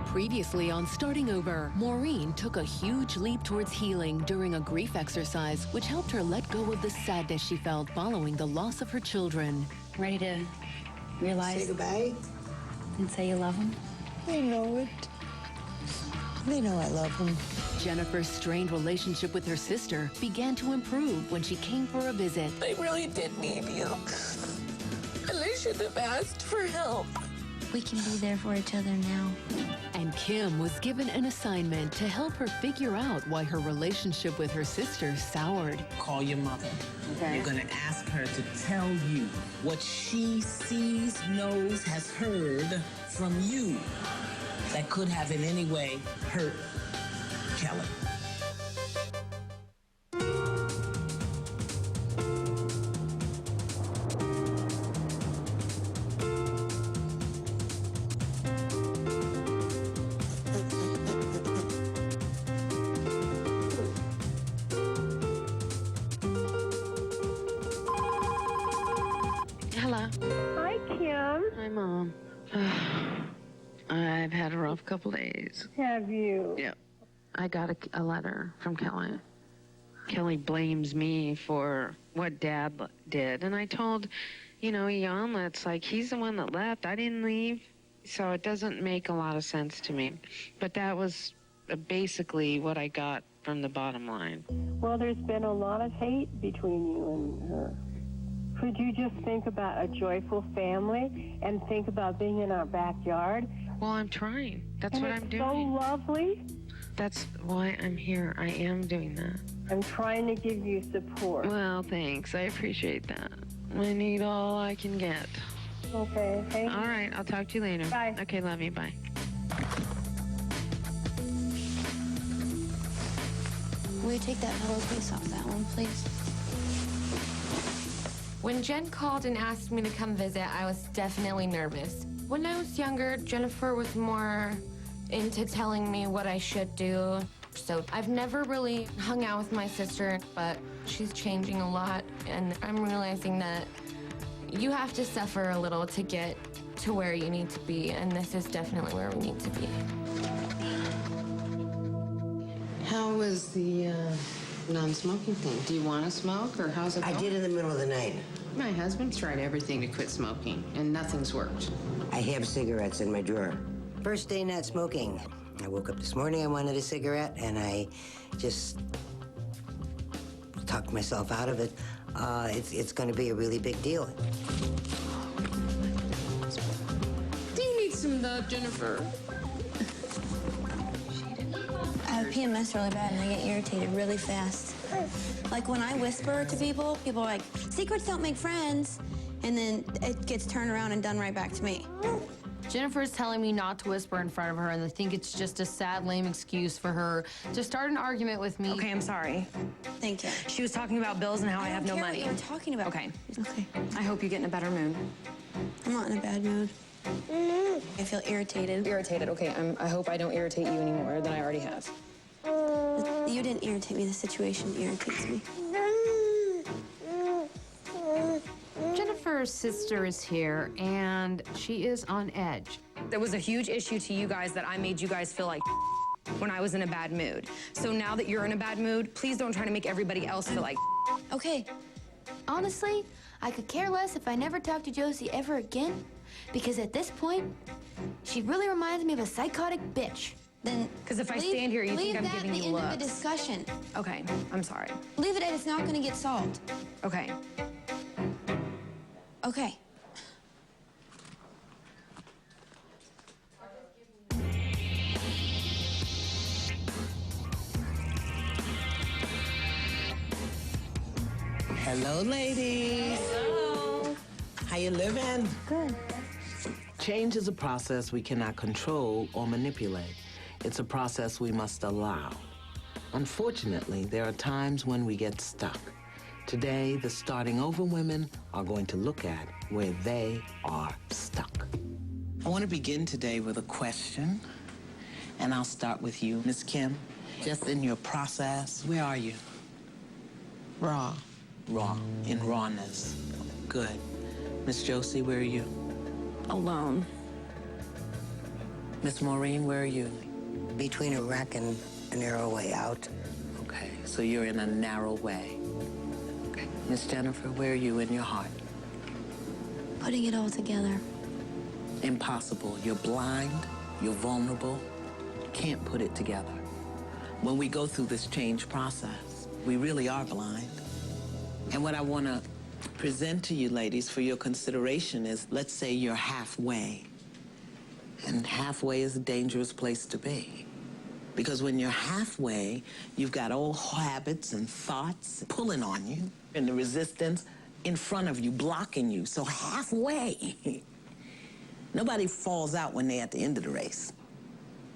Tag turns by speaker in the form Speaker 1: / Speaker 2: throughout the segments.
Speaker 1: Previously on Starting Over, Maureen took a huge leap towards healing during a grief exercise, which helped her let go of the sadness she felt following the loss of her children.
Speaker 2: Ready to realize...
Speaker 3: Say goodbye?
Speaker 2: And say you love them?
Speaker 3: They know it. They know I love them.
Speaker 1: Jennifer's strained relationship with her sister began to improve when she came for a visit.
Speaker 4: I really did need you. And I should have asked for help.
Speaker 2: We can be there for each other now.
Speaker 1: And Kim was given an assignment to help her figure out why her relationship with her sister soured.
Speaker 5: Call your mother.
Speaker 2: Okay.
Speaker 5: You're gonna ask her to tell you what she sees, knows, has heard from you that could have in any way hurt Kelly.
Speaker 6: Hello.
Speaker 7: Hi, Kim.
Speaker 6: Hi, Mom. I've had a rough couple days.
Speaker 7: Have you?
Speaker 6: Yeah. I got a letter from Kelly. Kelly blames me for what Dad did. And I told, Jan, it's like he's the one that left. I didn't leave. So it doesn't make a lot of sense to me. But that was basically what I got from the bottom line.
Speaker 7: Well, there's been a lot of hate between you and her. Could you just think about a joyful family and think about being in our backyard?
Speaker 6: Well, I'm trying. That's
Speaker 7: And
Speaker 6: what
Speaker 7: it's
Speaker 6: I'm
Speaker 7: so
Speaker 6: doing.
Speaker 7: lovely.
Speaker 6: That's why I'm here. I am doing that.
Speaker 7: I'm trying to give you support.
Speaker 6: Well, thanks. I appreciate that. I need all I can get.
Speaker 7: Okay, thank you.
Speaker 6: All right, I'll talk to you later.
Speaker 7: Bye.
Speaker 6: Okay, love you. Bye.
Speaker 2: Will you take that pillowcase off that one, please?
Speaker 8: When Jen called and asked me to come visit, I was definitely nervous. When I was younger, Jennifer was more into telling me what I should do. So I've never really hung out with my sister, but she's changing a lot, and I'm realizing that you have to suffer a little to get to where you need to be, and this is definitely where we need to be.
Speaker 9: How was the non-smoking thing? Do you want to smoke, or how's it going?
Speaker 3: I did in the middle of the night.
Speaker 9: My husband's tried everything to quit smoking, and nothing's worked.
Speaker 3: I have cigarettes in my drawer. First day not smoking. I woke up this morning, I wanted a cigarette, and I just talked myself out of it. It's going to be a really big deal.
Speaker 9: Do you need some love, Jennifer?
Speaker 2: I have PMS really bad and I get irritated really fast. Like when I whisper to people, people are like, secrets don't make friends. And then it gets turned around and done right back to me.
Speaker 10: Jennifer's telling me not to whisper in front of her, and I think it's just a sad, lame excuse for her to start an argument with me.
Speaker 11: Okay, I'm sorry.
Speaker 2: Thank you.
Speaker 11: She was talking about bills and how I have no money.
Speaker 2: I don't care what you're talking about.
Speaker 11: Okay.
Speaker 2: Okay.
Speaker 11: I hope you get in a better mood.
Speaker 2: I'm not in a bad mood. I feel irritated.
Speaker 11: Irritated, okay. I hope I don't irritate you any more than I already have.
Speaker 2: You didn't irritate me. The situation irritates me.
Speaker 10: Jennifer's sister is here, and she is on edge.
Speaker 11: There was a huge issue to you guys that I made you guys feel like when I was in a bad mood. So now that you're in a bad mood, please don't try to make everybody else feel like
Speaker 12: Okay. Honestly, I could care less if I never talk to Josie ever again, because at this point, she really reminds me of a psychotic bitch.
Speaker 2: Then,
Speaker 11: because if I stand here, you think I'm giving you
Speaker 12: leave that
Speaker 11: looks.
Speaker 12: at the end of the discussion.
Speaker 11: Okay, I'm sorry.
Speaker 12: Leave it at it's not going to get solved.
Speaker 11: Okay.
Speaker 12: Okay.
Speaker 5: Hello, ladies.
Speaker 11: Hello.
Speaker 5: How you living?
Speaker 2: Good.
Speaker 5: Change is a process we cannot control or manipulate. It's a process we must allow. Unfortunately, there are times when we get stuck. Today, the Starting Over women are going to look at where they are stuck. I want to begin today with a question, and I'll start with you, Miss Kim. Just in your process, where are you?
Speaker 4: Raw.
Speaker 5: Raw, in rawness. Good. Miss Josie, where are you?
Speaker 11: Alone.
Speaker 5: Miss Maureen, where are you?
Speaker 3: Between a wreck and a narrow way out.
Speaker 5: Okay, so you're in a narrow way. Okay. Miss Jennifer, where are you in your heart?
Speaker 2: Putting it all together.
Speaker 5: Impossible. You're blind, you're vulnerable, can't put it together. When we go through this change process, we really are blind. And what I want to present to you ladies for your consideration is, let's say you're halfway. And halfway is a dangerous place to be. Because when you're halfway, you've got old habits and thoughts pulling on you, and the resistance in front of you, blocking you. So halfway, nobody falls out when they're at the end of the race.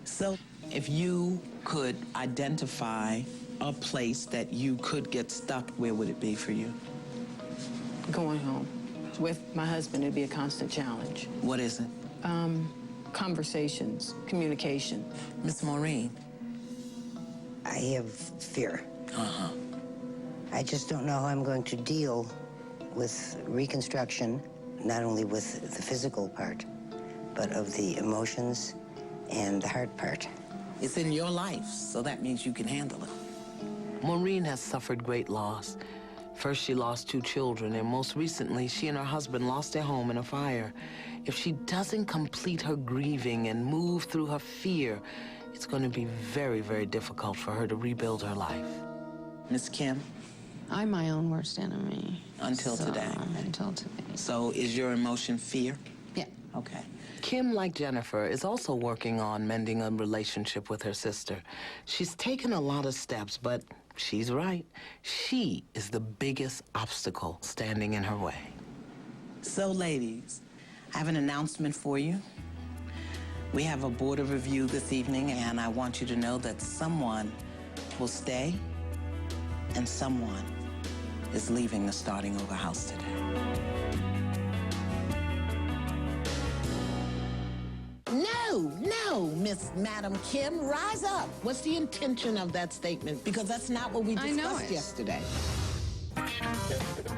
Speaker 5: So if you could identify a place that you could get stuck, where would it be for you?
Speaker 9: Going home. With my husband, it'd be a constant challenge.
Speaker 5: What is it?
Speaker 9: Conversations, communication.
Speaker 5: Miss Maureen?
Speaker 3: I have fear.
Speaker 5: Uh-huh.
Speaker 3: I just don't know how I'm going to deal with reconstruction, not only with the physical part, but of the emotions and the heart part.
Speaker 5: It's in your life, so that means you can handle it. Maureen has suffered great loss. First, she lost 2 children, and most recently, she and her husband lost their home in a fire. If she doesn't complete her grieving and move through her fear, it's going to be very, very difficult for her to rebuild her life. Miss Kim?
Speaker 6: I'm my own worst enemy.
Speaker 5: Until today.
Speaker 6: Until today.
Speaker 5: So is your emotion fear?
Speaker 6: Yeah.
Speaker 5: Okay. Kim, like Jennifer, is also working on mending a relationship with her sister. She's taken a lot of steps, but she's right. She is the biggest obstacle standing in her way. So, ladies, I have an announcement for you. We have a board of review this evening, and I want you to know that someone will stay and someone is leaving the Starting Over house today. No, Miss Madam Kim, rise up. What's the intention of that statement? Because that's not what we discussed yesterday.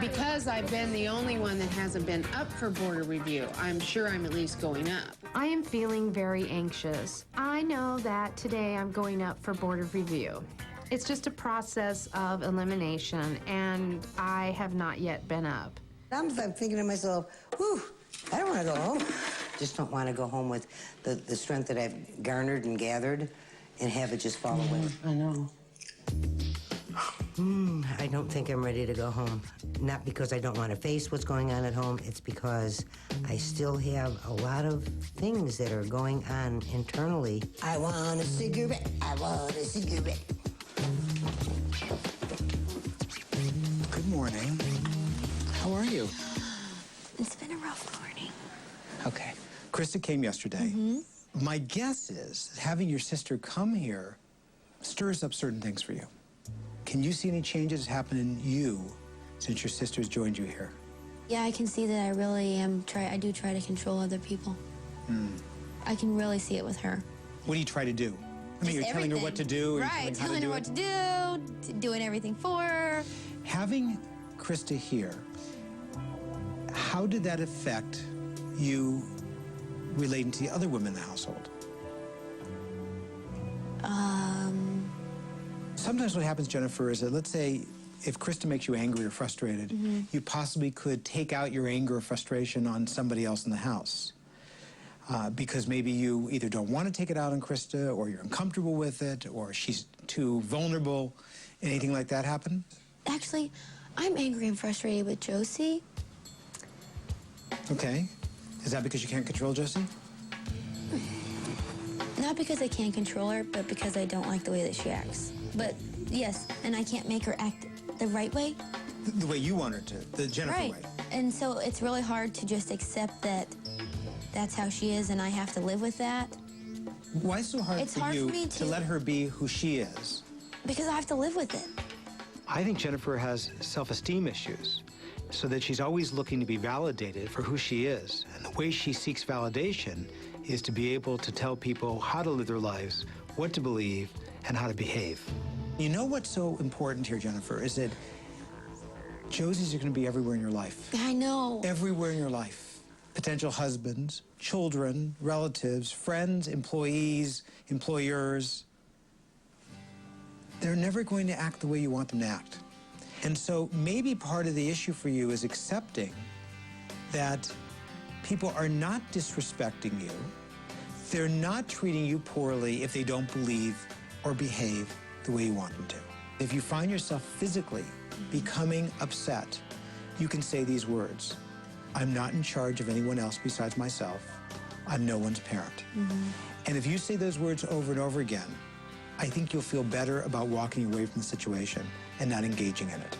Speaker 9: Because I've been the only one that hasn't been up for board of review, I'm sure I'm at least going up.
Speaker 13: I am feeling very anxious. I know that today I'm going up for board of review. It's just a process of elimination, and I have not yet been up.
Speaker 3: I'm thinking to myself, whew, I don't want to go home. Just don't want to go home with the strength that I've garnered and gathered and have it just fall away.
Speaker 9: I know.
Speaker 3: I don't think I'm ready to go home. Not because I don't want to face what's going on at home. It's because I still have a lot of things that are going on internally. I want a cigarette. I want a cigarette.
Speaker 14: Good morning. How are you?
Speaker 2: It's been a rough morning.
Speaker 14: Okay. Krista came yesterday. My guess is that having your sister come here stirs up certain things for you. Can you see any changes happen in you since your sister's joined you here?
Speaker 2: Yeah, I can see that I really am I do try to control other people. I can really see it with her.
Speaker 14: What do you try to do? I mean, you're telling her what to do? Or
Speaker 2: right, telling her what to do, doing everything for her.
Speaker 14: Having Krista here, how did that affect you relating to the other women in the household? Sometimes what happens, Jennifer, is that, let's say, if Krista makes you angry or frustrated, you possibly could take out your anger or frustration on somebody else in the house. Because maybe you either don't want to take it out on Krista, or you're uncomfortable with it, or she's too vulnerable. Anything like that happen?
Speaker 2: Actually, I'm angry and frustrated with Josie.
Speaker 14: Okay. Is that because you can't control Josie?
Speaker 2: Not because I can't control her, but because I don't like the way that she acts. But yes, and I can't make her act the right way.
Speaker 14: The way you want her to, the Jennifer way.
Speaker 2: And so it's really hard to just accept that that's how she is and I have to live with that.
Speaker 14: Why is it so hard for you to let her be who she is?
Speaker 2: Because I have to live with it.
Speaker 15: I think Jennifer has self-esteem issues, so that she's always looking to be validated for who she is. And the way she seeks validation is to be able to tell people how to live their lives, what to believe, and how to behave.
Speaker 14: You know what's so important here, Jennifer, is that Josie's are going to be everywhere in your life.
Speaker 2: I know.
Speaker 14: Everywhere in your life. potential husbands, children, relatives, friends, employees, employers. They're never going to act the way you want them to act. And so maybe part of the issue for you is accepting that people are not disrespecting you. They're not treating you poorly if they don't believe or behave the way you want them to. If you find yourself physically becoming upset, you can say these words: I'm not in charge of anyone else besides myself. I'm no one's parent. And if you say those words over and over again, I think you'll feel better about walking away from the situation and not engaging in it.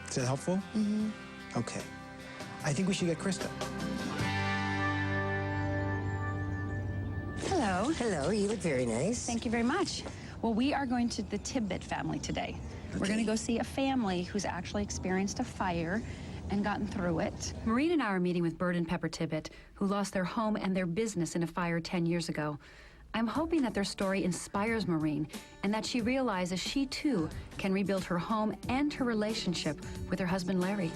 Speaker 14: Is that helpful? Okay. I think we should get Krista.
Speaker 16: Hello.
Speaker 3: Hello, you look very nice.
Speaker 16: Thank you very much. Well, we are going to the Tibbet family today. We're going to go see a family who's actually experienced a fire and gotten through it. Maureen and I are meeting with Bird and Pepper Tibbet, who lost their home and their business in a fire 10 years ago. I'm hoping that their story inspires Maureen and that she realizes she too can rebuild her home and her relationship with her husband, Larry.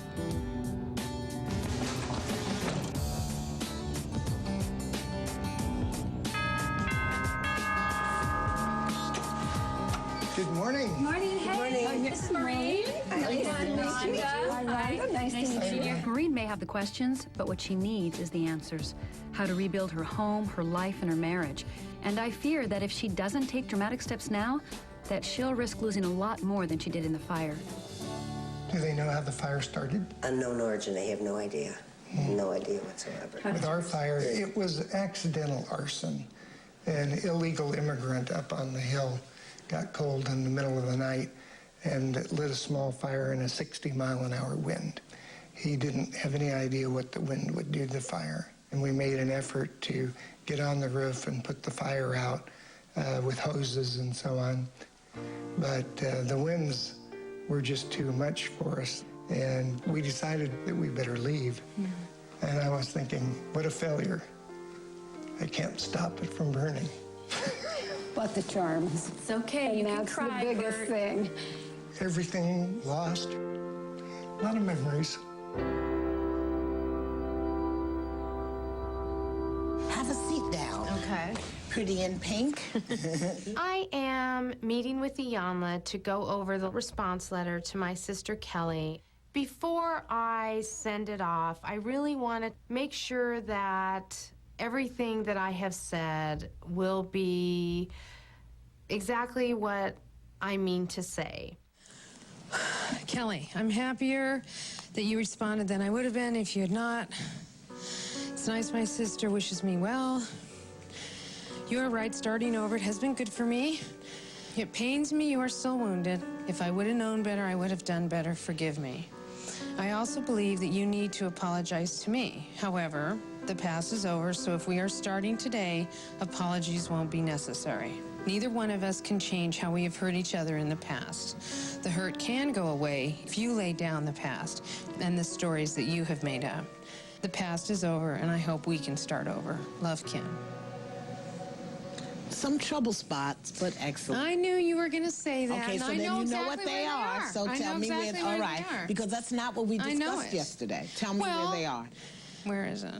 Speaker 17: Good morning.
Speaker 16: Morning. Hey, this is Maureen. Nice to meet you. Nice to meet you. Maureen may have the questions, but what she needs is the answers. How to rebuild her home, her life, and her marriage. And I fear that if she doesn't take dramatic steps now, that she'll risk losing a lot more than she did in the fire.
Speaker 17: Do they know how the fire started?
Speaker 3: Unknown origin, I have no idea. No idea whatsoever.
Speaker 17: With our fire, it was accidental arson. An illegal immigrant up on the hill got cold in the middle of the night and lit a small fire in a 60-mile-an-hour wind. He didn't have any idea what the wind would do to the fire. And we made an effort to get on the roof and put the fire out with hoses and so on. But the winds were just too much for us. And we decided that we better leave. And I was thinking, what a failure. I can't stop it from burning.
Speaker 18: But the charms.
Speaker 16: It's okay, you can cry.
Speaker 18: That's the biggest thing.
Speaker 17: Everything lost. A lot of memories.
Speaker 5: Have a seat down.
Speaker 13: Okay.
Speaker 5: Pretty in pink.
Speaker 13: I am meeting with Iyanla to go over the response letter to my sister Kelly. Before I send it off, I really want to make sure that everything that I have said will be exactly what I mean to say.
Speaker 19: Kelly, I'm happier that you responded than I would have been if you had not. It's nice my sister wishes me well. You are right, starting over, it has been good for me. It pains me you are still wounded. If I would have known better, I would have done better. Forgive me. I also believe that you need to apologize to me. However, the past is over, so if we are starting today, apologies won't be necessary. Neither one of us can change how we have hurt each other in the past. The hurt can go away if you lay down the past and the stories that you have made up. The past is over, and I hope we can start over. Love, Kim.
Speaker 5: Some trouble spots, but excellent.
Speaker 19: I knew you were going to say that.
Speaker 5: Okay,
Speaker 19: and
Speaker 5: so
Speaker 19: I
Speaker 5: then
Speaker 19: know
Speaker 5: you know
Speaker 19: exactly
Speaker 5: what they are. So
Speaker 19: I
Speaker 5: tell
Speaker 19: know
Speaker 5: me
Speaker 19: exactly
Speaker 5: where. All
Speaker 19: where
Speaker 5: right,
Speaker 19: they are.
Speaker 5: because that's not what we
Speaker 19: I know
Speaker 5: discussed
Speaker 19: it.
Speaker 5: yesterday. Tell me where they are.
Speaker 19: Where is it?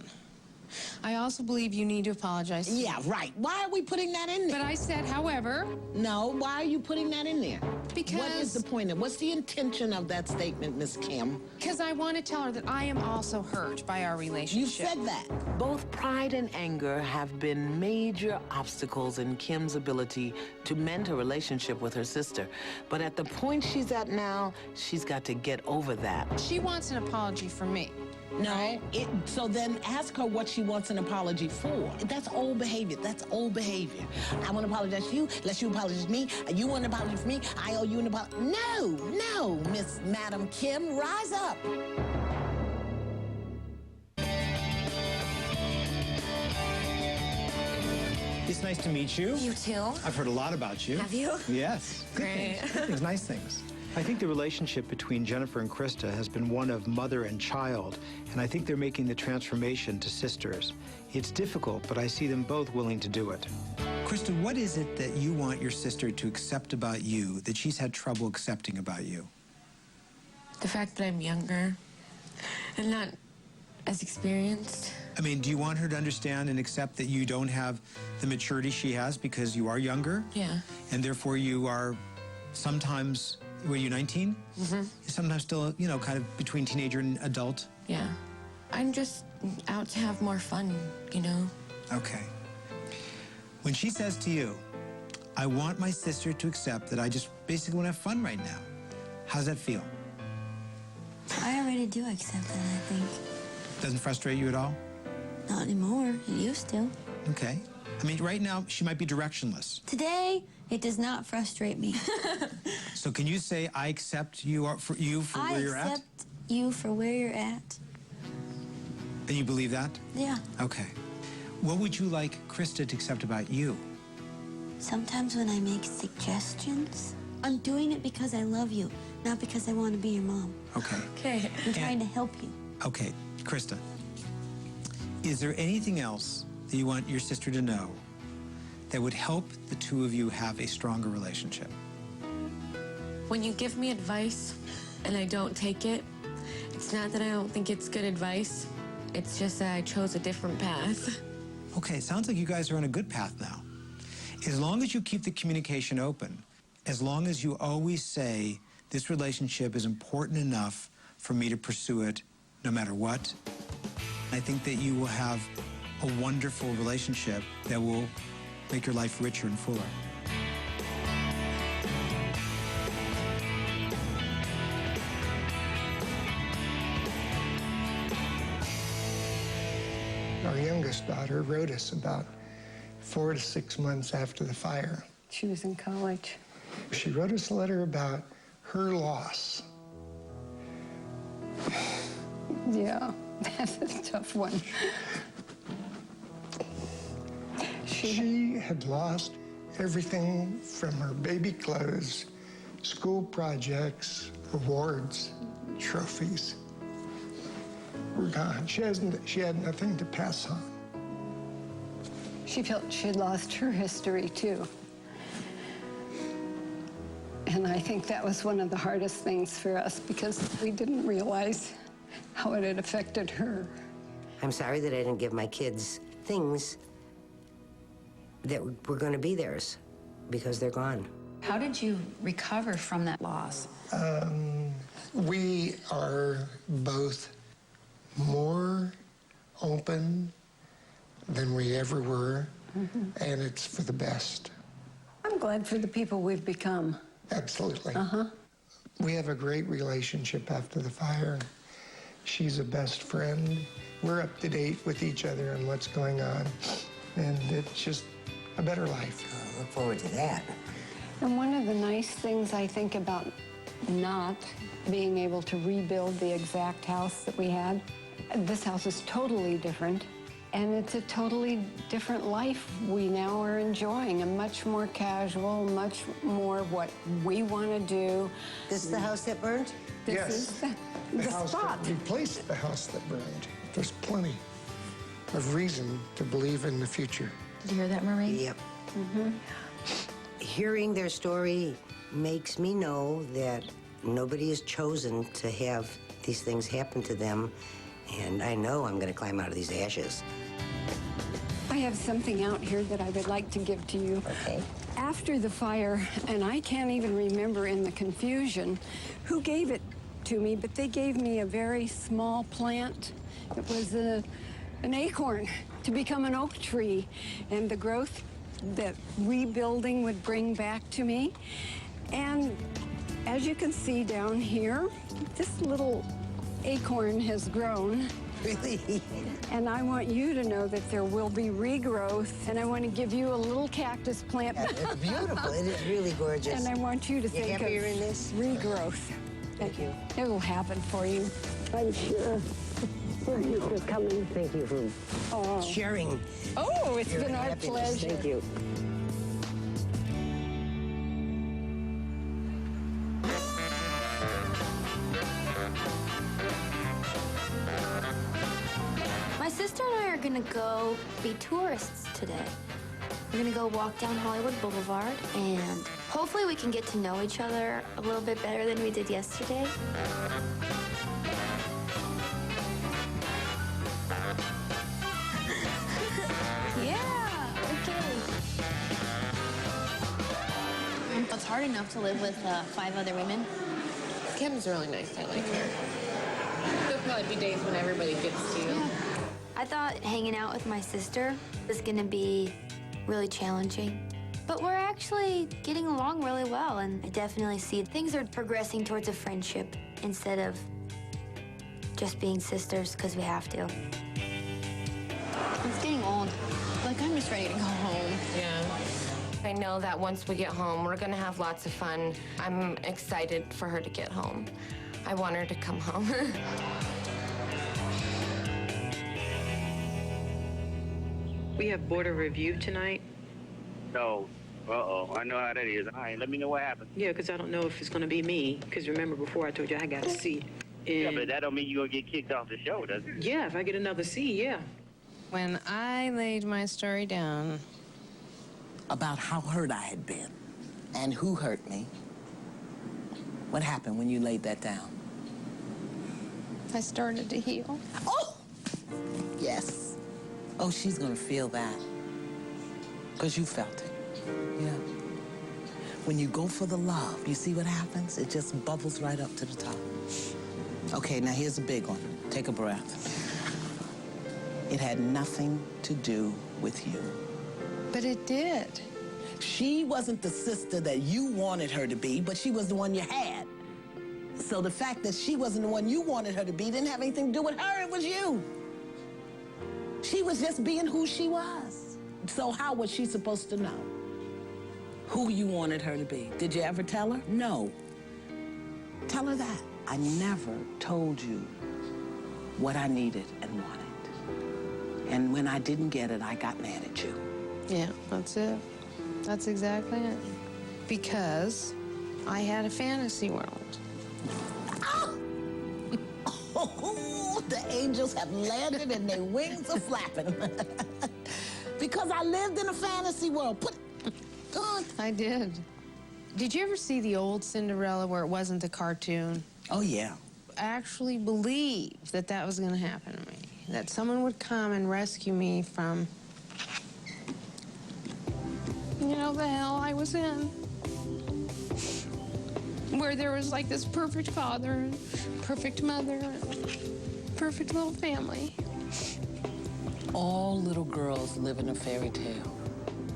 Speaker 19: I also believe you need to apologize.
Speaker 5: Yeah, right. Why are we putting that in there?
Speaker 19: But I said, however.
Speaker 5: No, why are you putting that in there?
Speaker 19: Because.
Speaker 5: What is the point of? What's the intention of that statement, Miss Kim?
Speaker 19: Because I want to tell her that I am also hurt by our relationship.
Speaker 5: You said that. Both pride and anger have been major obstacles in Kim's ability to mend her relationship with her sister. But at the point she's at now, she's got to get over that.
Speaker 19: She wants an apology from me.
Speaker 5: No,
Speaker 19: right?
Speaker 5: So then ask her what she wants an apology for. That's old behavior. That's old behavior. I want to apologize to you, unless you apologize to me. You want an apology for me, I owe you an apology. No, Miss Madam Kim, rise up.
Speaker 14: It's nice to meet you.
Speaker 12: You too.
Speaker 14: I've heard a lot about you.
Speaker 12: Have you?
Speaker 14: Yes.
Speaker 12: Great.
Speaker 14: Good things, nice things.
Speaker 15: I think the relationship between Jennifer and Krista has been one of mother and child, and I think they're making the transformation to sisters. It's difficult, but I see them both willing to do it.
Speaker 14: Krista, what is it that you want your sister to accept about you that she's had trouble accepting about you?
Speaker 8: The fact that I'm younger and not as experienced.
Speaker 14: I mean, do you want her to understand and accept that you don't have the maturity she has because you are younger?
Speaker 8: Yeah.
Speaker 14: And therefore you are sometimes, were you 19?
Speaker 8: Mm-hmm.
Speaker 14: You're sometimes still, you know, kind of between teenager and adult?
Speaker 8: Yeah. I'm just out to have more fun, you know?
Speaker 14: Okay. When she says to you, I want my sister to accept that I just basically want to have fun right now, how does that feel?
Speaker 2: I already do accept that, I think.
Speaker 14: Doesn't frustrate you at all?
Speaker 2: Not anymore. It used to.
Speaker 14: Okay. I mean, right now, she might be directionless.
Speaker 2: Today, it does not frustrate me.
Speaker 14: So can you say, I accept you for where you're at?
Speaker 2: I accept you for where you're at.
Speaker 14: And you believe that?
Speaker 2: Yeah.
Speaker 14: Okay. What would you like Krista to accept about you?
Speaker 2: Sometimes when I make suggestions, I'm doing it because I love you, not because I want to be your mom.
Speaker 14: Okay.
Speaker 2: Okay. I'm trying to help you.
Speaker 14: Okay, Krista, is there anything else that you want your sister to know that would help the two of you have a stronger relationship?
Speaker 8: When you give me advice and I don't take it, it's not that I don't think it's good advice. It's just that I chose a different path.
Speaker 14: Okay, it sounds like you guys are on a good path now. As long as you keep the communication open, as long as you always say, this relationship is important enough for me to pursue it no matter what, I think that you will have a wonderful relationship that will make your life richer and fuller.
Speaker 17: Our youngest daughter wrote us about 4 to 6 months after the fire.
Speaker 18: She was in college.
Speaker 17: She wrote us a letter about her loss.
Speaker 18: Yeah, that's a tough one.
Speaker 17: She had lost everything from her baby clothes, school projects, awards, trophies. Were gone. She had nothing to pass on.
Speaker 18: She felt she had lost her history, too. And I think that was one of the hardest things for us because we didn't realize how it had affected her.
Speaker 3: I'm sorry that I didn't give my kids things that were going to be theirs because they're gone.
Speaker 16: How did you recover from that loss?
Speaker 17: We are both more open than we ever were, and it's for the best.
Speaker 18: I'm glad for the people we've become.
Speaker 17: Absolutely.
Speaker 18: Uh-huh.
Speaker 17: We have a great relationship after the fire. She's a best friend. We're up to date with each other and what's going on, and it's just a better life.
Speaker 3: I look forward to that.
Speaker 18: And one of the nice things I think about not being able to rebuild the exact house that we had, this house is totally different, and it's a totally different life we now are enjoying, a much more casual, much more what we want to do.
Speaker 3: This is the house that burned?
Speaker 17: Yes.
Speaker 18: This is the
Speaker 17: house
Speaker 18: spot.
Speaker 17: that replaced the house that burned. There's plenty of reason to believe in the future.
Speaker 12: Did you hear that, Maureen?
Speaker 3: Yep.
Speaker 18: Mm-hmm.
Speaker 3: Hearing their story makes me know that nobody is chosen to have these things happen to them, and I know I'm going to climb out of these ashes.
Speaker 18: I have something out here that I would like to give to you.
Speaker 3: Okay.
Speaker 18: After the fire, and I can't even remember in the confusion who gave it to me, but they gave me a very small plant. It was an acorn to become an oak tree, and the growth that rebuilding would bring back to me. And as you can see down here, this little acorn has grown.
Speaker 3: Really?
Speaker 18: And I want you to know that there will be regrowth, and I want to give you a little cactus plant.
Speaker 3: Yeah, it's beautiful. It is really gorgeous.
Speaker 18: And I want you to think of
Speaker 3: happier in this?
Speaker 18: regrowth.
Speaker 3: Thank you.
Speaker 18: It will happen for you, I'm sure. Thank you for coming.
Speaker 3: Thank you for sharing.
Speaker 18: Oh, it's
Speaker 3: your
Speaker 18: been our
Speaker 3: happiness.
Speaker 18: pleasure.
Speaker 3: Thank you.
Speaker 12: My sister and I are gonna go be tourists today. We're gonna go walk down Hollywood Boulevard, and hopefully we can get to know each other a little bit better than we did yesterday.
Speaker 2: hard enough to live with 5 other women?
Speaker 13: Kim's really nice. I like her. There'll probably be days when everybody gets to you.
Speaker 2: Yeah. I thought hanging out with my sister was gonna be really challenging. But we're actually getting along really well, and I definitely see things are progressing towards a friendship instead of just being sisters because we have to. It's getting old. Like, I'm just ready to go home.
Speaker 13: Yeah. I know that once we get home, we're gonna have lots of fun. I'm excited for her to get home. I want her to come home.
Speaker 9: We have board of review tonight.
Speaker 20: So, I know how that is. All right, let me know what happens.
Speaker 9: Yeah, because I don't know if it's going to be me. Because remember, before I told you I got a C.
Speaker 20: Yeah, but that don't mean you're going to get kicked off the show, does it?
Speaker 9: Yeah, if I get another C, yeah.
Speaker 19: When I laid my story down
Speaker 5: About how hurt I had been and who hurt me, what happened when you laid that down?
Speaker 19: I started to heal.
Speaker 5: Oh! Yes. Oh, she's gonna feel that. Because you felt it. Yeah. When you go for the love, you see what happens? It just bubbles right up to the top. Okay, now here's a big one. Take a breath. It had nothing to do with you.
Speaker 19: But it did.
Speaker 5: She wasn't the sister that you wanted her to be, but she was the one you had. So the fact that she wasn't the one you wanted her to be didn't have anything to do with her, it was you. She was just being who she was. So how was she supposed to know who you wanted her to be? Did you ever tell her? No. Tell her that. I never told you what I needed and wanted. And when I didn't get it, I got mad at you.
Speaker 19: Yeah, that's it. That's exactly it. Because I had a fantasy world.
Speaker 5: Oh, the angels have landed and their wings are flapping. Because I lived in a fantasy world.
Speaker 19: I did. Did you ever see the old Cinderella where it wasn't a cartoon?
Speaker 5: Oh, yeah.
Speaker 19: I actually believed that that was going to happen to me. That someone would come and rescue me from, the hell I was in. Where there was like this perfect father, and perfect mother, and perfect little family.
Speaker 5: All little girls live in a fairy tale.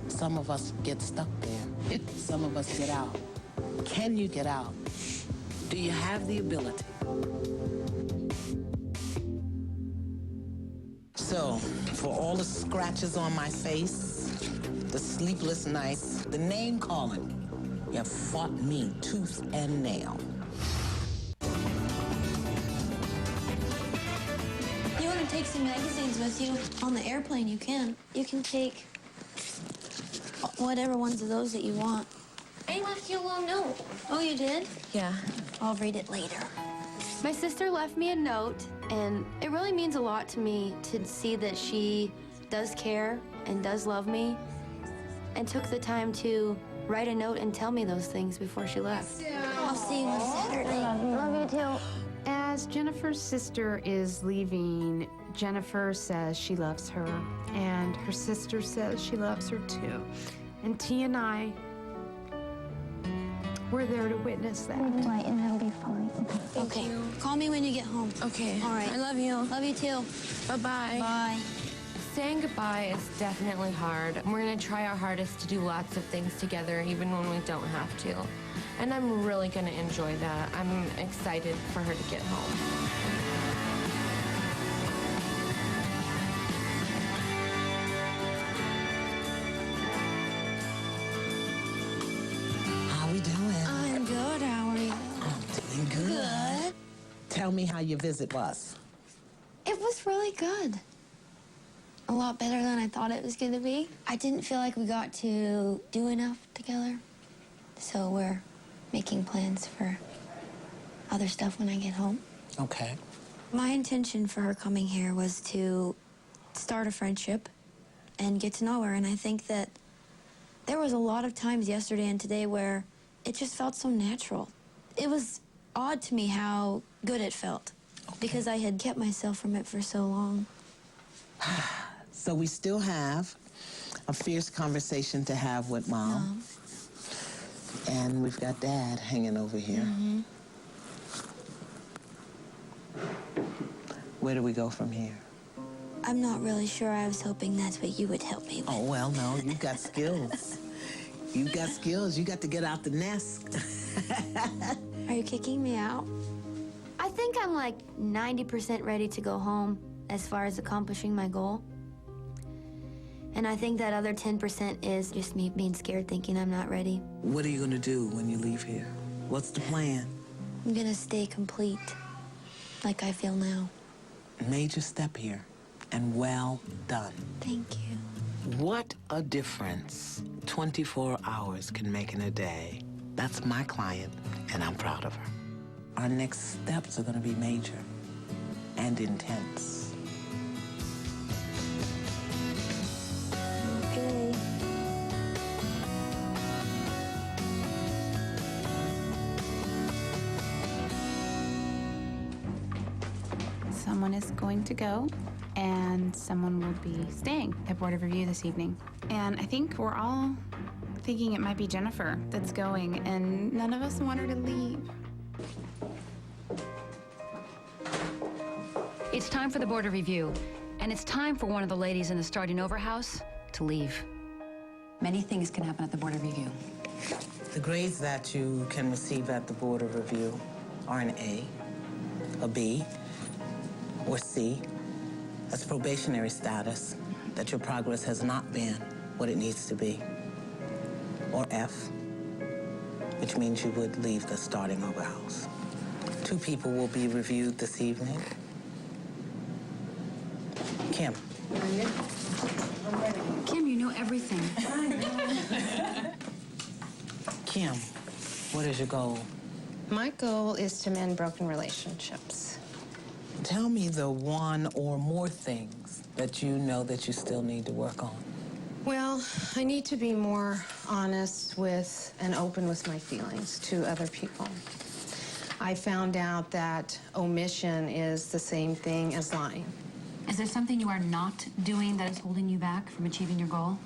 Speaker 5: Some of us get stuck there. Some of us get out. Can you get out? Do you have the ability? So, for all the scratches on my face, the sleepless nights, the name calling, you have fought me tooth and nail.
Speaker 2: You want to take some magazines with you on the airplane, you can. You can take whatever ones of those that you want.
Speaker 8: I left you a little note.
Speaker 2: Oh, you did?
Speaker 8: Yeah.
Speaker 2: I'll read it later. My sister left me a note, and it really means a lot to me to see that she does care and does love me, and took the time to write a note and tell me those things before she left. I'll see you on Saturday. Love you too.
Speaker 13: As Jennifer's sister is leaving, Jennifer says she loves her, and her sister says she loves her too. And T and I were there to witness that.
Speaker 2: Right, and that'll be fine. Okay. Call me when you get home.
Speaker 13: Okay.
Speaker 2: All right.
Speaker 13: I love you.
Speaker 2: Love you too.
Speaker 13: Bye-bye.
Speaker 2: Bye.
Speaker 8: Saying goodbye is definitely hard. We're gonna try our hardest to do lots of things together, even when we don't have to. And I'm really gonna enjoy that. I'm excited for her to get home.
Speaker 5: How we doing?
Speaker 2: I'm good. How are you?
Speaker 5: I'm doing good. Tell me how your visit was.
Speaker 2: It was really good. A lot better than I thought it was going to be. I didn't feel like we got to do enough together. So we're making plans for other stuff when I get home.
Speaker 5: Okay.
Speaker 2: My intention for her coming here was to start a friendship and get to know her. And I think that there was a lot of times yesterday and today where it just felt so natural. It was odd to me how good it felt because I had kept myself from it for so long.
Speaker 5: So we still have a fierce conversation to have with Mom. And we've got Dad hanging over here.
Speaker 2: Mm-hmm.
Speaker 5: Where do we go from here?
Speaker 2: I'm not really sure. I was hoping that's what you would help me with.
Speaker 5: Oh, well, no, you've got skills. You've got skills. You got to get out the nest.
Speaker 2: Are you kicking me out? I think I'm like 90% ready to go home as far as accomplishing my goal. And I think that other 10% is just me being scared, thinking I'm not ready.
Speaker 5: What are you going to do when you leave here? What's the plan?
Speaker 2: I'm gonna stay complete, like I feel now.
Speaker 5: Major step here, and well done.
Speaker 2: Thank you.
Speaker 5: What a difference 24 hours can make in a day. That's my client, and I'm proud of her. Our next steps are going to be major and intense.
Speaker 2: Okay.
Speaker 21: Someone is going to go, and someone will be staying at Board of Review this evening. And I think we're all thinking it might be Jennifer that's going, and none of us want her to leave.
Speaker 16: It's time for the Board of Review, and it's time for one of the ladies in the starting over house to leave. Many things can happen at the Board of Review.
Speaker 5: The grades that you can receive at the Board of Review are an A, a B, or C. That's probationary status, that your progress has not been what it needs to be. Or F, which means you would leave the starting over house. 2 people will be reviewed this evening. Kim.
Speaker 16: Kim, you know everything.
Speaker 5: Kim, what is your goal?
Speaker 19: My goal is to mend broken relationships.
Speaker 5: Tell me the one or more things that you know that you still need to work on.
Speaker 19: Well, I need to be more honest with and open with my feelings to other people. I found out that omission is the same thing as lying.
Speaker 16: Is there something you are not doing that is holding you back from achieving your goal?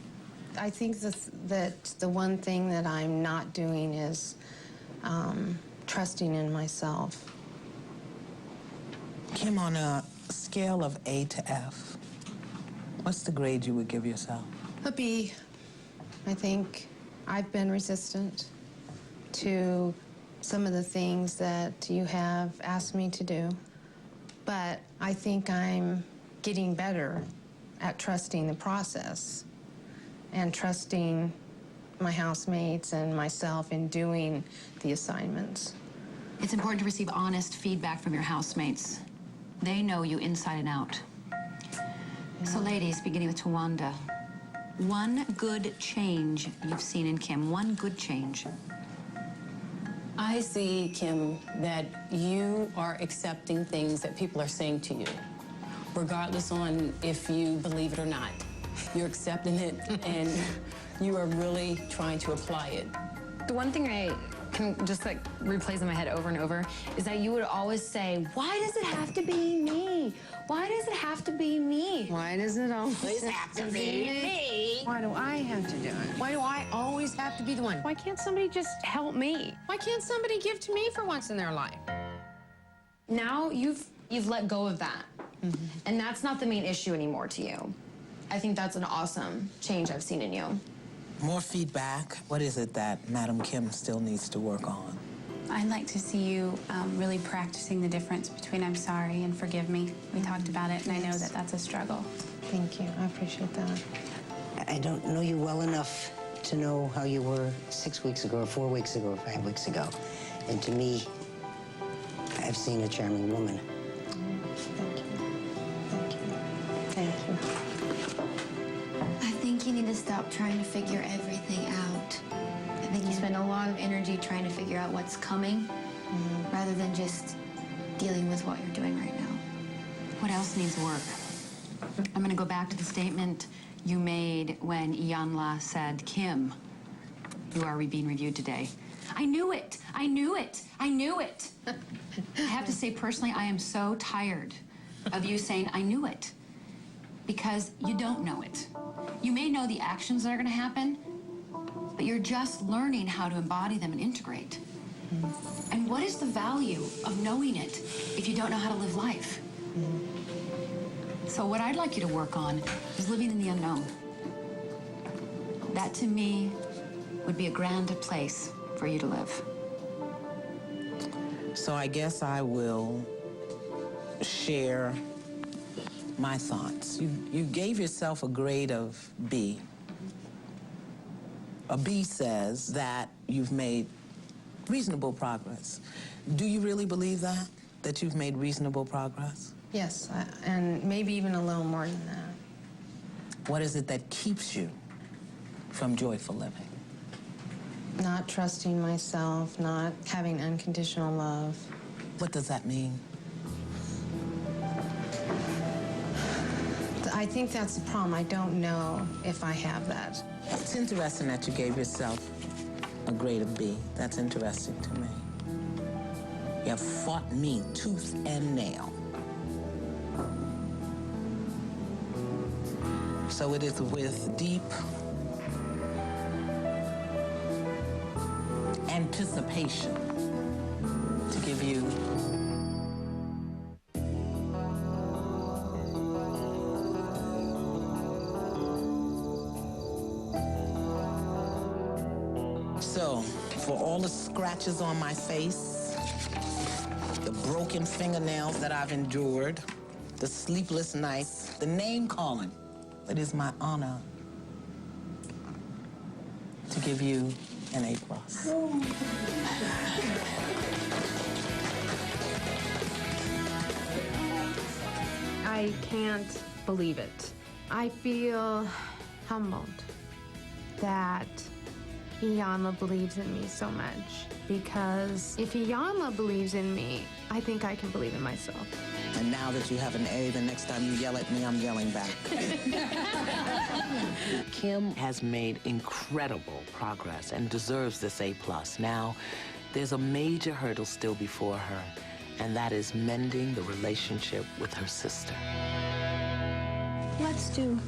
Speaker 19: I think that the one thing that I'm not doing is trusting in myself.
Speaker 5: Kim, on a scale of A to F, what's the grade you would give yourself?
Speaker 19: A B. I think I've been resistant to some of the things that you have asked me to do, but I think I'm getting better at trusting the process and trusting my housemates and myself in doing the assignments.
Speaker 16: It's important to receive honest feedback from your housemates. They know you inside and out. So ladies, beginning with Tawanda, one good change you've seen in Kim, one good change.
Speaker 22: I see, Kim, that you are accepting things that people are saying to you, regardless on if you believe it or not. You're accepting it, and you are really trying to apply it.
Speaker 11: The one thing I can just like replays in my head over and over is that you would always say, why does it have to be me? Why does it have to be me?
Speaker 19: Why does it always have to be me? Why do I have to do it? Why do I always have to be the one? Why can't somebody just help me? Why can't somebody give to me for once in their life?
Speaker 11: Now you've let go of that. Mm-hmm. And that's not the main issue anymore to you. I think that's an awesome change I've seen in you.
Speaker 5: More feedback. What is it that Madam Kim still needs to work on?
Speaker 21: I'd like to see you really practicing the difference between I'm sorry and forgive me. We talked about it, and I know that that's a struggle.
Speaker 19: Thank you. I appreciate that.
Speaker 3: I don't know you well enough to know how you were 6 weeks ago, or 4 weeks ago, or 5 weeks ago. And to me, I've seen a charming woman.
Speaker 19: Thank you. Thank you. Thank you.
Speaker 2: I think you need to stop trying to figure everything out. I think you spend a lot of energy trying to figure out what's coming, rather than just dealing with what you're doing right now.
Speaker 16: What else needs work? I'm going to go back to the statement you made when Iyanla said, Kim, you are being reviewed today. I knew it. I knew it. I knew it. I have to say, personally, I am so tired of you saying, I knew it, because you don't know it. You may know the actions that are going to happen, but you're just learning how to embody them and integrate. And what is the value of knowing it if you don't know how to live life? So what I'd like you to work on is living in the unknown. That, to me, would be a grand place for you to live.
Speaker 5: So I guess I will share my thoughts. You gave yourself a grade of B. A B says that you've made reasonable progress. Do you really believe that? That you've made reasonable progress?
Speaker 19: Yes, and maybe even a little more than that.
Speaker 5: What is it that keeps you from joyful living?
Speaker 19: Not trusting myself, not having unconditional love.
Speaker 5: What does that mean?
Speaker 19: I think that's the problem. I don't know if I have that.
Speaker 5: It's interesting that you gave yourself a grade of B. That's interesting to me. You have fought me tooth and nail. So it is with deep anticipation to give you So, for all the scratches on my face, the broken fingernails that I've endured, the sleepless nights, the name calling, it is my honor to give you an A+.
Speaker 13: I can't believe it. I feel humbled that Iyanla believes in me so much, because if Iyanla believes in me, I think I can believe in myself.
Speaker 5: And now that you have an A, the next time you yell at me, I'm yelling back. Kim has made incredible progress and deserves this A+. Now, there's a major hurdle still before her, and that is mending the relationship with her sister.
Speaker 16: Let's do...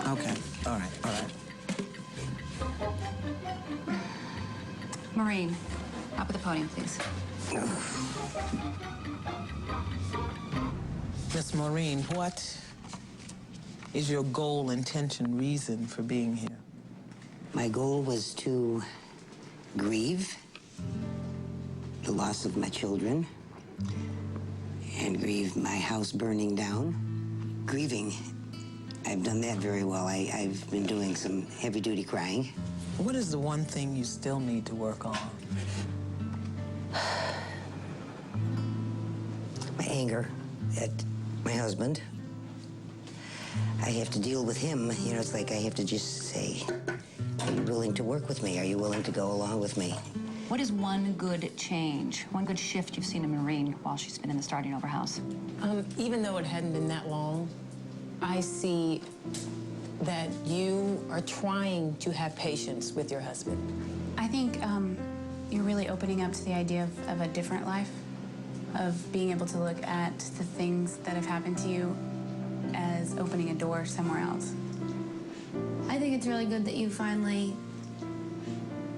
Speaker 5: Okay, all right.
Speaker 16: Maureen, up at the podium, please.
Speaker 5: Miss Maureen, what is your goal, intention, reason for being here?
Speaker 3: My goal was to grieve the loss of my children and grieve my house burning down. Grieving, I've done that very well. I've been doing some heavy-duty crying.
Speaker 5: What is the one thing you still need to work on?
Speaker 3: My anger at my husband. I have to deal with him. You know, it's like I have to just say, are you willing to work with me? Are you willing to go along with me?
Speaker 16: What is one good change, one good shift you've seen in Maureen while she's been in the Starting Over house?
Speaker 22: Even though it hadn't been that long, I see that you are trying to have patience with your husband.
Speaker 11: I think you're really opening up to the idea of a different life, of being able to look at the things that have happened to you as opening a door somewhere else.
Speaker 2: I think it's really good that you finally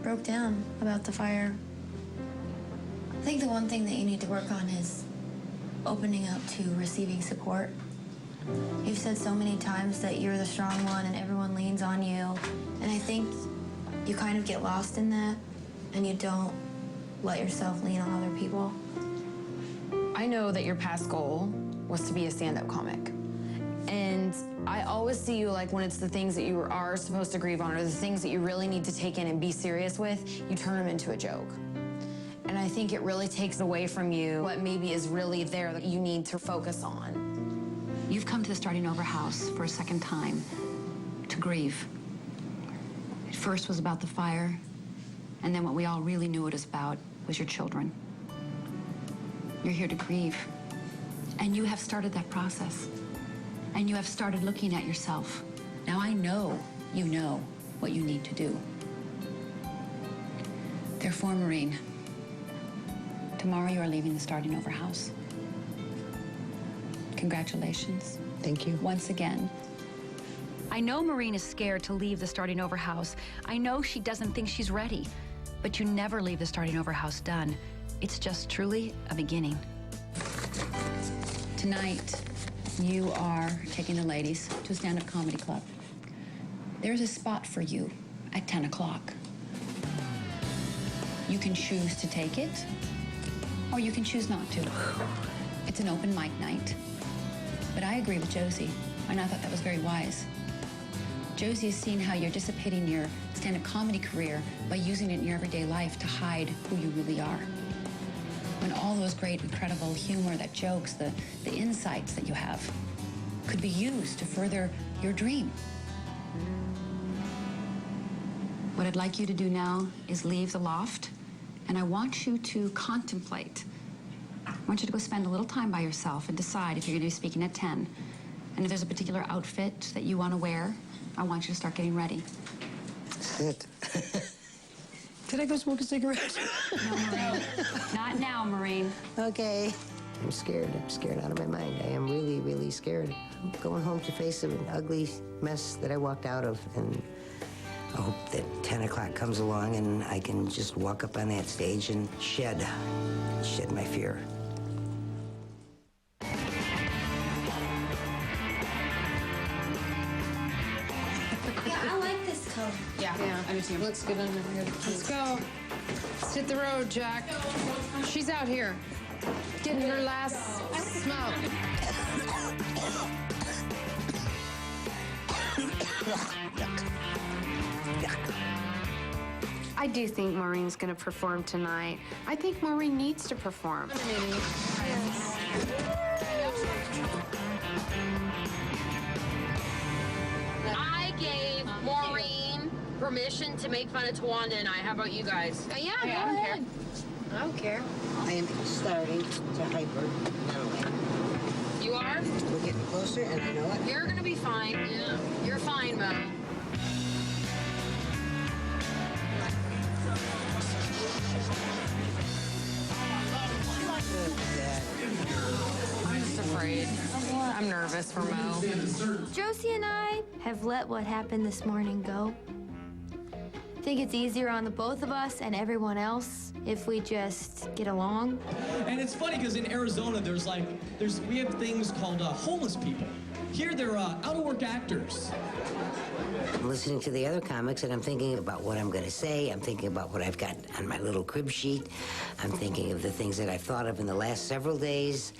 Speaker 2: broke down about the fire. I think the one thing that you need to work on is opening up to receiving support. You've said so many times that you're the strong one and everyone leans on you, and I think you kind of get lost in that and you don't let yourself lean on other people.
Speaker 11: I know that your past goal was to be a stand-up comic. And I always see you like when it's the things that you are supposed to grieve on or the things that you really need to take in and be serious with, you turn them into a joke. And I think it really takes away from you what maybe is really there that you need to focus on.
Speaker 16: You've come to the Starting Over house for a second time to grieve. It first was about the fire, and then what we all really knew it was about was your children. You're here to grieve, and you have started that process. And you have started looking at yourself. Now I know you know what you need to do. Therefore, Maureen, tomorrow you are leaving the Starting Over house. Congratulations.
Speaker 3: Thank you.
Speaker 16: Once again. I know Maureen is scared to leave the starting over house. I know she doesn't think she's ready. But you never leave the starting over house done. It's just truly a beginning. Tonight, you are taking the ladies to a stand-up comedy club. There's a spot for you at 10 o'clock. You can choose to take it, or you can choose not to. It's an open mic night. But I agree with Josie, and I thought that was very wise. Josie has seen how you're dissipating your stand-up comedy career by using it in your everyday life to hide who you really are. When all those great, incredible humor, that jokes, the insights that you have could be used to further your dream. What I'd like you to do now is leave the loft, and I want you to contemplate. I want you to go spend a little time by yourself and decide if you're going to be speaking at 10. And if there's a particular outfit that you want to wear, I want you to start getting ready.
Speaker 3: Sit.
Speaker 18: Can I go smoke a cigarette?
Speaker 16: No, Maureen. Not now, Maureen.
Speaker 3: Okay. I'm scared. I'm scared out of my mind. I am really, really scared. I'm going home to face an ugly mess that I walked out of, and I hope that 10 o'clock comes along and I can just walk up on that stage and shed my fear.
Speaker 12: Yeah, I like this color.
Speaker 19: Yeah, I do too. Looks good under here. Let's go. Let's hit the road, Jack. She's out here getting her last smoke.
Speaker 13: I do think Maureen's going to perform tonight. I think Maureen needs to perform.
Speaker 10: I gave Maureen permission to make fun of Tawanda and I. How about you guys?
Speaker 13: Yeah,
Speaker 10: go ahead.
Speaker 13: I don't care.
Speaker 3: I am starting to hyperventilate.
Speaker 10: You are?
Speaker 3: We're getting closer, and I know it.
Speaker 10: You're gonna be fine. Yeah, you're fine, Mo.
Speaker 11: I'm just afraid. I'm nervous for Mo.
Speaker 12: Josie and I have let what happened this morning go. I think it's easier on the both of us and everyone else if we just get along.
Speaker 1: And it's funny because in Arizona, we have things called homeless people. Here, they're out-of-work actors.
Speaker 3: I'm listening to the other comics, and I'm thinking about what I'm going to say. I'm thinking about what I've got on my little crib sheet. I'm thinking of the things that I've thought of in the last several days,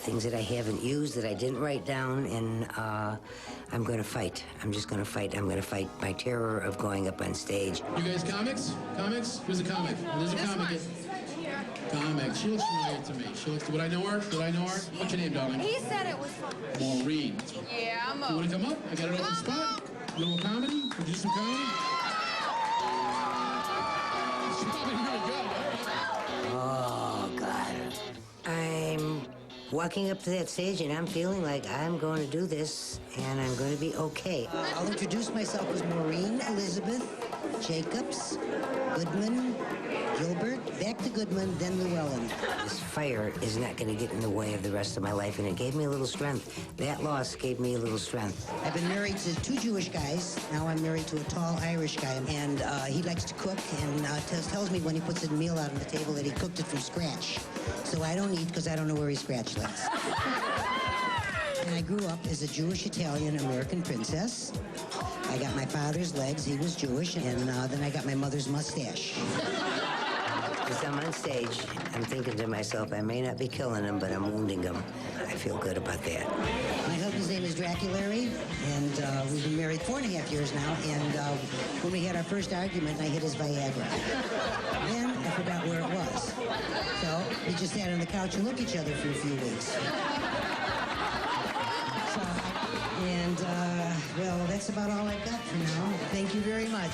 Speaker 3: things that I haven't used, that I didn't write down, and I'm going to fight. I'm just going to fight. I'm going to fight my terror of going up on stage.
Speaker 7: You guys comics? Comics? Who's a comic? There's a comic. Comic. She looks familiar to me. Would I know her? What's your name, darling?
Speaker 12: He said it was fun.
Speaker 7: Maureen.
Speaker 12: Yeah,
Speaker 7: You want to come up? I got an open spot. A little comedy? Would you do some comedy? She's probably really good.
Speaker 3: Oh, God. I'm walking up to that stage, and I'm feeling like I'm going to do this, and I'm going to be okay. I'll introduce myself as Maureen Elizabeth Jacobs Goodman Gilbert, back to Goodman, then Llewellyn. This fire is not going to get in the way of the rest of my life, and it gave me a little strength. That loss gave me a little strength. I've been married to 2 Jewish guys. Now I'm married to a tall Irish guy, and he likes to cook, and tells me when he puts a meal out on the table that he cooked it from scratch. So I don't eat because I don't know where he scratched legs. And I grew up as a Jewish-Italian American princess. I got my father's legs, he was Jewish, and then I got my mother's mustache. As I'm on stage, I'm thinking to myself, I may not be killing him, but I'm wounding him. I feel good about that. My husband's name is Draculary, and we've been married 4.5 years now, and when we had our first argument, I hit his Viagra. Then I forgot where it was. So we just sat on the couch and looked at each other for a few weeks. Well, that's about all I've got for now. Thank you very much.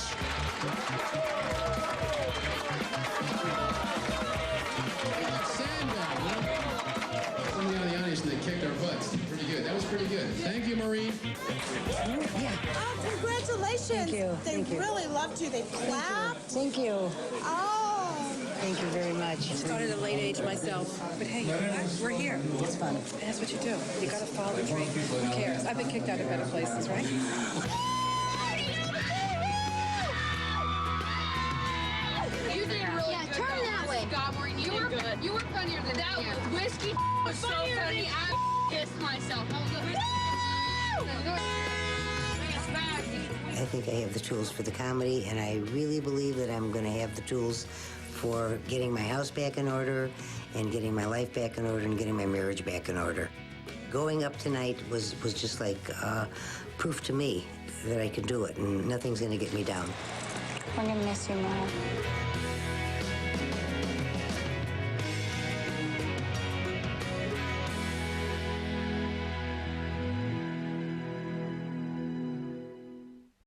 Speaker 7: Somebody out of the audience, and they kicked our butts. Pretty good. That was pretty good. Thank you, Maureen.
Speaker 3: Yeah.
Speaker 23: Oh, congratulations.
Speaker 3: Thank you.
Speaker 23: They really loved you. They clapped.
Speaker 3: Thank you.
Speaker 23: Oh.
Speaker 4: Thank you very much.
Speaker 6: Started at a late age myself, but hey, we're here.
Speaker 4: It's fun.
Speaker 6: That's what you do. You gotta follow the dream. Who cares? I've been kicked out of better places, right?
Speaker 23: You did really good.
Speaker 12: Turn that way.
Speaker 23: God, Maureen, you were good. You were funnier than that. Whiskey was so funny. I pissed myself.
Speaker 3: I think I have the tools for the comedy, and I really believe that I'm going to have the tools for getting my house back in order and getting my life back in order and getting my marriage back in order. Going up tonight was just like proof to me that I can do it, and nothing's going to get me down.
Speaker 21: We're gonna miss you, Mom.